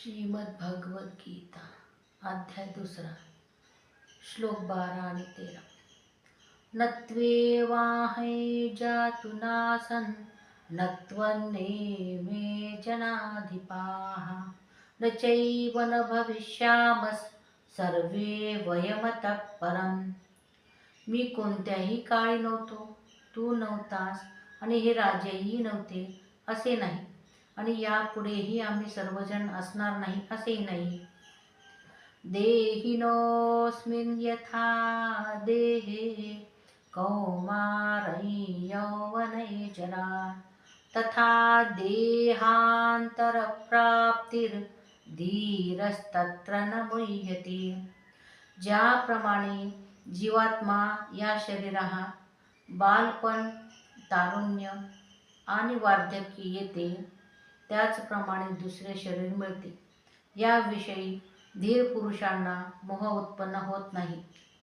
श्रीमद भगवद गीता अध्याय 2 श्लोक 12 आणि 13. नत्वेवाहै जातु नासन् नत्वन्नेमे जनाधिपाः न चैव न भविष्यामः सर्वे वयमतः परम्. मी कोणत्याही काळी नव्हतो, तू नव्हतास आणि हे राजेही नव्हते असे नाही, आणि यापुढेही आम्ही सर्वजण असणार नाही असेही नाही. देहिनोऽस्मिन् यथा देहे कौमारै यौवने जरा तथा देहान्तरप्राप्तिर्धीरस्तत्र न मुह्यते. ज्याप्रमाणे जीवात्मा या शरीराहा बालपण, तारुण्य आणि वार्धक्य येते, त्याचप्रमाणे दुसरे शरीर मिळते. याविषयी धीर पुरुषांना मोह उत्पन्न होत नाही.